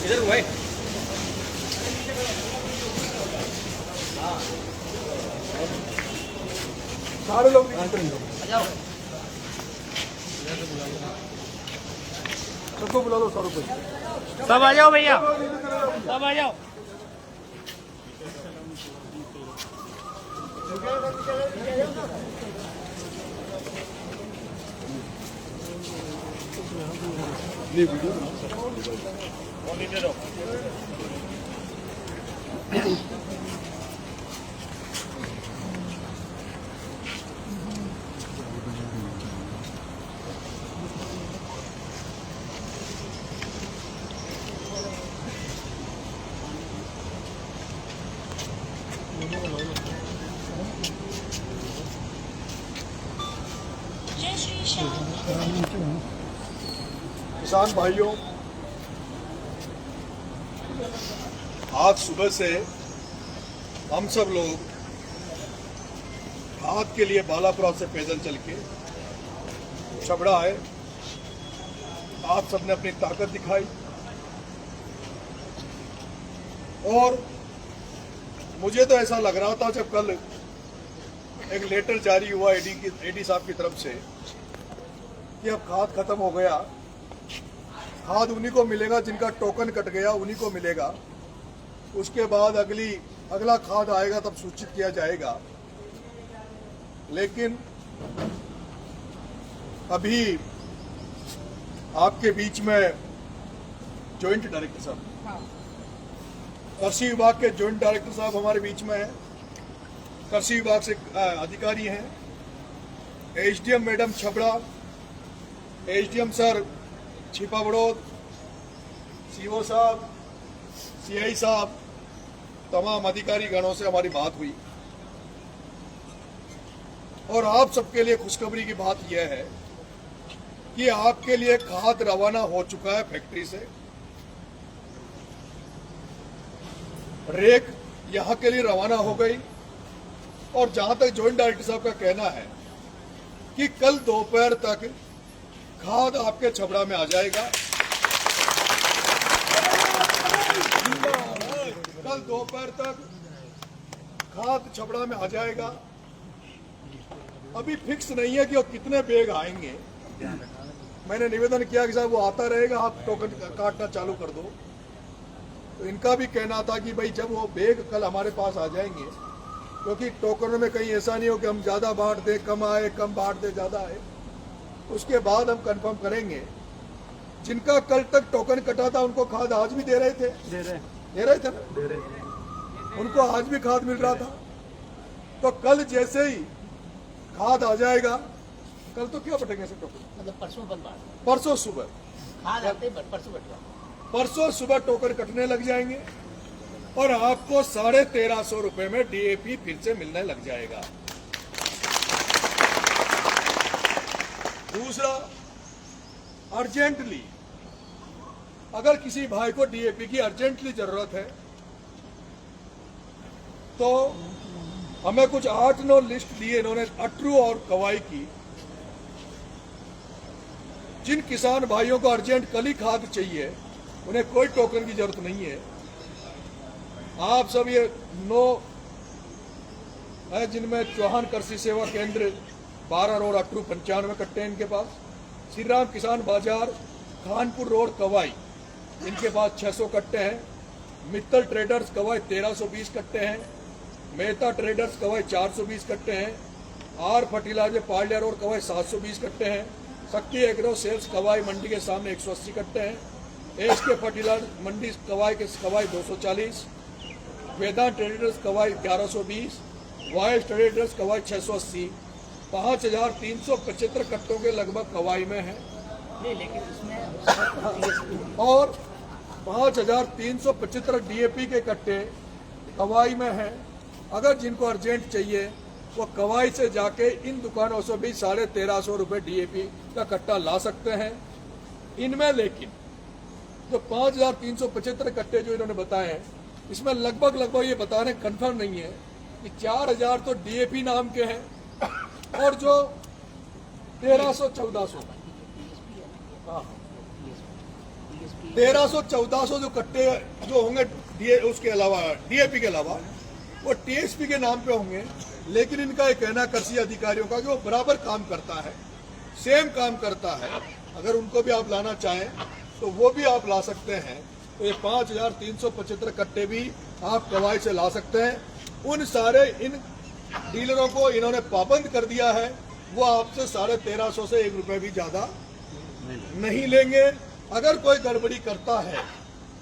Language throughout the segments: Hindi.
इधर हुआ है। सारे लोग सबको बुला लो, 100 रुपये। सब आ जाओ भैया, सब आ जाओ। किसान भाइयों, आज सुबह से हम सब लोग खाद के लिए बालापुरा से पैदल चल के छबड़ा आए। आप सबने अपनी ताकत दिखाई और मुझे तो ऐसा लग रहा था जब कल एक लेटर जारी हुआ एडी साहब की तरफ से कि अब खाद खत्म हो गया, खाद उन्हीं को मिलेगा जिनका टोकन कट गया, उन्हीं को मिलेगा। उसके बाद अगला खाद आएगा तब सूचित किया जाएगा। लेकिन अभी आपके बीच में जॉइंट डायरेक्टर साहब, कृषि विभाग के जॉइंट डायरेक्टर साहब हमारे बीच में हैं, कृषि विभाग से अधिकारी हैं, SDM madam Chhabra, SDM sir छिपा बड़ौद, सीओ साहब, सीआई साहब, तमाम अधिकारी गणों से हमारी बात हुई। और आप सबके लिए खुशखबरी की बात यह है कि आपके लिए खाद रवाना हो चुका है फैक्ट्री से। रेक यहां के लिए रवाना हो गई और जहां तक जॉइंट डायरेक्टर साहब का कहना है कि कल दोपहर तक खाद आपके छबड़ा में आ जाएगा। कल दोपहर तक खाद छबड़ा में आ जाएगा। अभी फिक्स नहीं है कि वो कितने बैग आएंगे। मैंने निवेदन किया कि साहब वो आता रहेगा, आप टोकन काटना चालू कर दो। तो इनका भी कहना था कि भाई जब वो बैग कल हमारे पास आ जाएंगे, क्योंकि टोकन में कहीं ऐसा नहीं हो कि हम ज्यादा बांट दे, कम आए, कम बांट दे, ज्यादा आए। उसके बाद हम कंफर्म करेंगे। जिनका कल तक टोकन कटा था उनको खाद आज भी दे रहे थे, दे रहे थे ना, उनको आज भी खाद मिल रहा था। तो कल जैसे ही खाद आ जाएगा, कल तो क्या बटेंगे सब टोकन, मतलब परसों सुबह खाद आते, परसों सुबह टोकन कटने लग जाएंगे और आपको 1350 रुपए में डीएपी फिर से मिलने लग जाएगा। दूसरा, अर्जेंटली अगर किसी भाई को डीएपी की अर्जेंटली जरूरत है तो हमें कुछ 8-9 लिस्ट दिए इन्होंने अटरू और कवाई की। जिन किसान भाइयों को अर्जेंट कल ही खाद चाहिए, उन्हें कोई टोकन की जरूरत नहीं है। आप सब ये 9 है जिनमें चौहान कृषि सेवा केंद्र 12 रोड अटरू 95 कट्टे इनके पास, श्री राम किसान बाजार खानपुर रोड कवाई इनके पास 600 कट्टे हैं, मित्तल ट्रेडर्स कवाई 1320 कट्टे हैं, मेहता ट्रेडर्स कवाई 420 कट्टे हैं, आर फर्टिलाइजर पालिया रोड कवाई 720 कट्टे हैं, शक्ति एग्रो सेल्स कवाई मंडी के सामने 180 कट्टे हैं, एस के फर्टिलाइजर मंडी कवाई 240, वेदांत ट्रेडर्स कवाई 1120, वाइस ट्रेडर्स कवाई 680, 5375 कट्टों के लगभग कवाई में है। लेकिन इसमें और 5375 डीएपी के कट्टे कवाई में हैं। अगर जिनको अर्जेंट चाहिए वो कवाई से जाके इन दुकानों से भी 1350 रुपए DAP का कट्टा ला सकते हैं। इनमें लेकिन जो 5375 कट्टे जो इन्होंने बताए हैं, इसमें लगभग ये बता रहे कंफर्म नहीं है कि 4000 तो DAP नाम के हैं और जो 1300-1400 1300-1400 जो कट्टे जो होंगे उसके अलावा DAP के अलावा वो TSP के नाम पे होंगे। लेकिन इनका ये कहना कृषि अधिकारियों का कि वो बराबर काम करता है, सेम काम करता है। अगर उनको भी आप लाना चाहें तो वो भी आप ला सकते हैं। तो ये 5375 कट्टे भी आप कवाई से ला सकते हैं। उन सारे इन डीलरों को इन्होंने पाबंद कर दिया है, वो आपसे 1350 से 1 रुपए भी ज्यादा नहीं लेंगे। अगर कोई गड़बड़ी करता है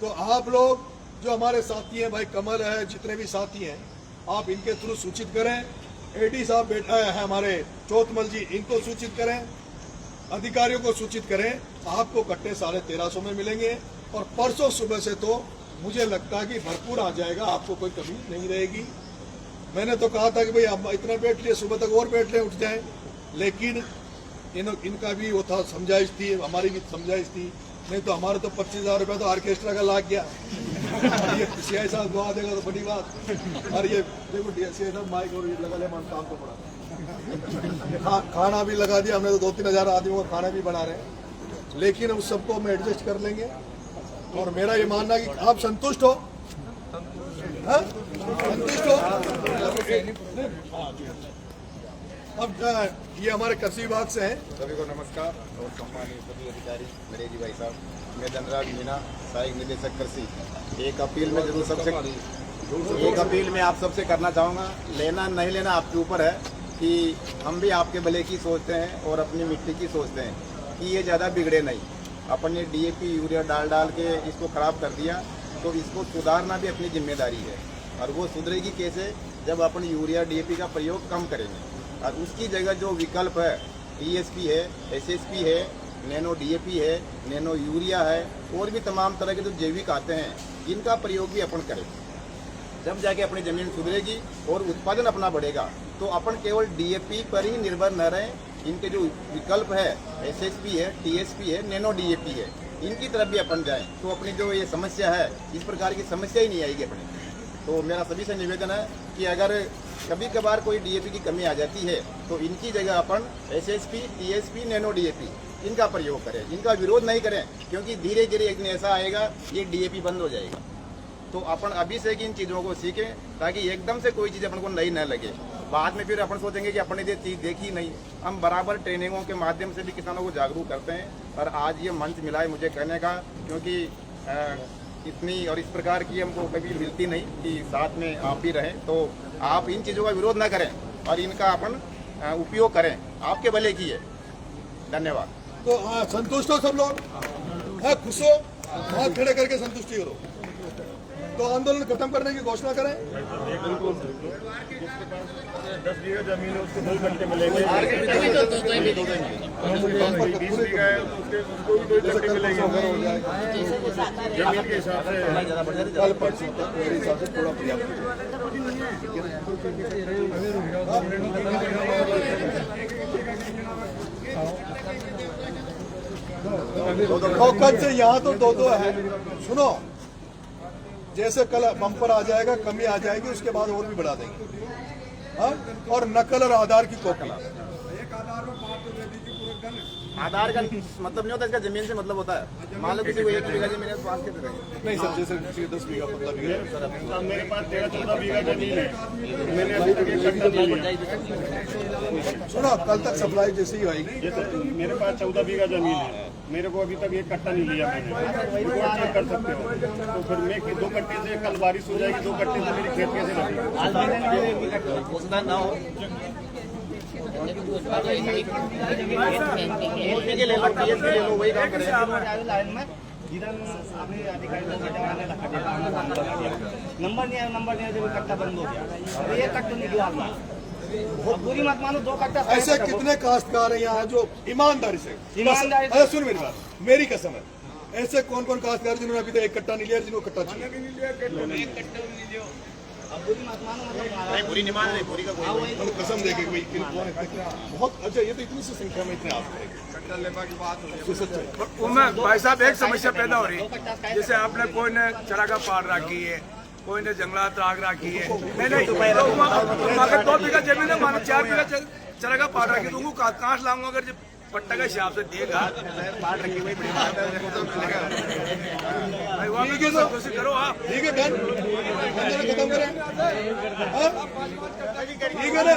तो आप लोग जो हमारे साथी हैं, भाई कमल है, जितने भी साथी हैं, आप इनके थ्रू सूचित करें। AD साहब बैठा है हमारे चौथमल जी, इनको सूचित करें, अधिकारियों को सूचित करें। आपको कट्टे 1350 में मिलेंगे और परसों सुबह से तो मुझे लगता है कि भरपूर आ जाएगा, आपको कोई कमी नहीं रहेगी। मैंने तो कहा था कि भाई हम इतना बैठ लिए, सुबह तक और बैठ लें, उठ जाएं, लेकिन इनका भी वो था, समझाइश थी, हमारी भी समझाइश थी। नहीं तो हमारे तो 25,000 रुपये तो ऑर्केस्ट्रा का लाग गया। ये CI साहब दुआ देगा तो बड़ी बात। और ये देखो CI साहब माइक और ये लगा ले, मन काम तो पड़ा। खाना भी लगा दिया हमने, तो 2-3 हज़ार आदमियों का खाना भी बना रहे हैं, लेकिन उस सबको हम एडजस्ट कर लेंगे। और मेरा ये मानना है कि आप संतुष्ट हो, संतुष्ट हो। अब ये हमारे कृषि विभाग से हैं। सभी को नमस्कार और सम्मानित सभी अधिकारी, मेरे जी भाई साहब, मैं धनराज मीना, सहायक निदेशक कृषि। एक अपील मैं आप सबसे करना चाहूँगा, लेना नहीं लेना आपके ऊपर है, कि हम भी आपके भले की सोचते हैं और अपनी मिट्टी की सोचते हैं कि ये ज़्यादा बिगड़े नहीं। अपन ने DAP यूरिया डाल के इसको ख़राब कर दिया, तो इसको सुधारना भी अपनी जिम्मेदारी है। और वो सुधरेगी कैसे, जब अपन यूरिया DAP का प्रयोग कम करेंगे और उसकी जगह जो विकल्प है, TSP है, SSP है, नैनो DAP है, नैनो यूरिया है, और भी तमाम तरह के जो जैविक आते हैं, इनका प्रयोग भी अपन करें। जब जाके अपनी ज़मीन सुधरेगी और उत्पादन अपना बढ़ेगा, तो अपन केवल DAP पर ही निर्भर न रहें। इनके जो विकल्प है, SSP है, TSP है, नैनो DAP है, इनकी तरफ भी अपन जाएं, तो अपनी जो ये समस्या है, इस प्रकार की समस्या ही नहीं आएगी अपने। तो मेरा सभी से निवेदन है कि अगर कभी कभार कोई DAP की कमी आ जाती है, तो इनकी जगह अपन SSP, TSP, नैनो DAP इनका प्रयोग करें, इनका विरोध नहीं करें, क्योंकि धीरे धीरे एक दिन ऐसा आएगा ये DAP बंद हो जाएगा। तो अपन अभी से इन चीज़ों को सीखें, ताकि एकदम से कोई चीज़ अपन को नई न लगे। बाद में फिर अपन सोचेंगे कि अपने ये चीज़ देखी नहीं। हम बराबर ट्रेनिंगों के माध्यम से भी किसानों को जागरूक करते हैं। और आज ये मंच मिला है मुझे कहने का, क्योंकि इतनी और इस प्रकार की हमको कभी मिलती नहीं कि साथ में आप भी रहें। तो आप इन चीज़ों का विरोध न करें और इनका अपन उपयोग करें, आपके भले की है। धन्यवाद। तो संतुष्ट हो सब लोग, खुश हो, हाथ खड़े करके संतुष्टि करो। तो आंदोलन खत्म करने की घोषणा करें। 10 बीघा जमीन है, उसको 2 घंटे मिलेंगे। 20 बीघा है, उसको भी 2 घंटे मिलेंगे। जमीन के हिसाब से कल परसों तक मेरे हिसाब से थोड़ा पर्याप्त है। कल से यहाँ तो 2-2 है। सुनो, जैसे कल बम्पर आ जाएगा, कमी आ जाएगी, उसके बाद और भी बढ़ा देंगे। हाँ? और नकल और आधार की कॉपी। आधार का मतलब नहीं होता, इसका जमीन से मतलब होता है। मान लो किसी को 1 बीघा जमीन है तो 5 के दे देंगे। नहीं सर, जैसे किसी 10 बीघा 15 बीघा। मेरे पास 13-14 बीघा जमीन है, मैंने अभी तक एक कट्टा नहीं लिया। सुनो, कल तक सप्लाई जैसे ही आएगी। जैसे मेरे पास 14 बीघा जमीन है, मेरे को अभी तक 1 कट्टा नहीं लिया मैंने। रिपोर्ट चेक कर सकते हो। तो फिर मैं 2 कट्टे से, कल बारिश हो जाएगी, 2 कट्टे से मेरी खेत कैसे लगेगी? वही काम करें। नंबर नहीं आया, जब कट्टा बंद हो गया। ये कट्टा निकला, बुरी मत मानो, 2 कट्टा। ऐसे कितने काश्तकार हैं यहाँ जो ईमानदारी से सुन मेरी बात, मेरी कसम है, ऐसे कौन कौन काश्तकार जिन्होंने अभी तक 1 कट्टा नहीं लिया, जिनको कट्टा चाहिए? अब बुरी मत मानो, मतलब नहीं पूरी नहीं मान रही, पूरी का कोई नहीं। मतलब कसम देके भाई कि कौन है बहुत अच्छा, ये तो इतनी सी संख्या में इतने आप उनमें भाई साहब एक समस्या पैदा हो रही है, जैसे आपने कोई ने चरागा पार रखी है, कोई ने जंगलात राग रखी है, नहीं तो अगर 2 बीघा जमीन है, मानो 4 बीघा चरागा पार रखी, तो उनको कहाँ से लाऊंगा? अगर पट्टा का हिसाब से देगा पार रखी हुई बड़ी बात है। भाई वहाँ पे तो कोशिश करो आप। ठीक है डन, खत्म करें, ठीक है ना?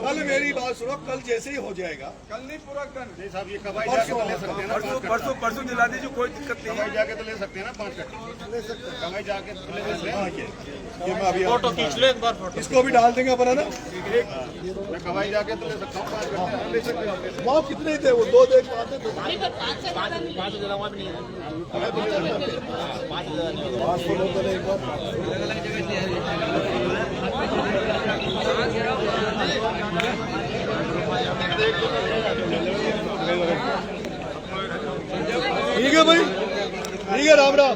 कल मेरी बात सुनो, कल जैसे ही हो जाएगा, कल नहीं पूरा कल नहीं साहब, ये कबाई जाके तो ले सकते हैं ना, परसों दिला दीजिए, कोई दिक्कत नहीं कबाई जाके तो ले सकते हैं ना 5 कट्टे ले सकते हैं, कबाई जाके तो ले सकते हैं। ये मैं अभी फोटो खींच लो एक बार, फोटो इसको भी डाल देंगे अपना ना। मैं कबाई जाके तो ले सकता हूँ 5 कट्टे ले सकते हैं। वहाँ कितने थे वो? 2 देख पाते तो ठीक है भाई, ठीक है, राम राम।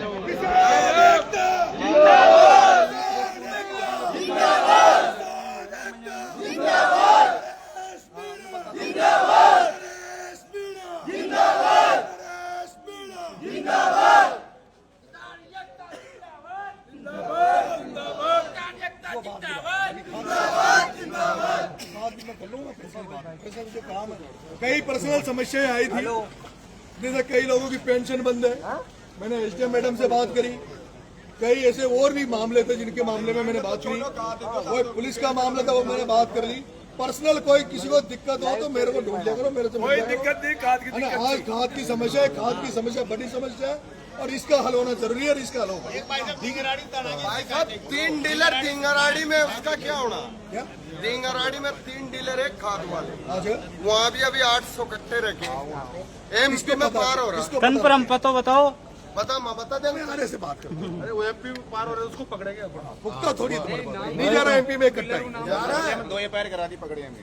कई पर्सनल समस्याएं आई थी, जैसे कई लोगों की पेंशन बंद है, मैंने एसडीएम मैडम से बात करी। कई ऐसे और भी मामले थे जिनके मामले में मैंने बात की, कोई पुलिस का मामला था वो मैंने बात कर ली। पर्सनल कोई किसी को दिक्कत हो तो मेरे को ढूंढ लिया करो, मेरे से कोई दिक्कत नहीं, खाद की है ना। दिक्कत आज खाद की समस्या है, खाद की समस्या बड़ी समस्या है और इसका हल होना जरूरी है और इसका हल होगा। 3 डीलर दिंगराड़ी में, उसका क्या होना? क्या दिंगराड़ी में 3 डीलर है खाद वाले, आज वहाँ भी अभी 800 कट्टे रखे। एमपी में पार हो रहा, कन्फर्म पता बताओ। बता देंगे। आने से बात करते हैं। अरे वो एमपी में पार हो रहा है, उसको पकड़ेंगे। पुख्ता थोड़ी नहीं जा रहा एमपी में इकट्ठा ही। 2 पैर करा दी पकड़े हमें।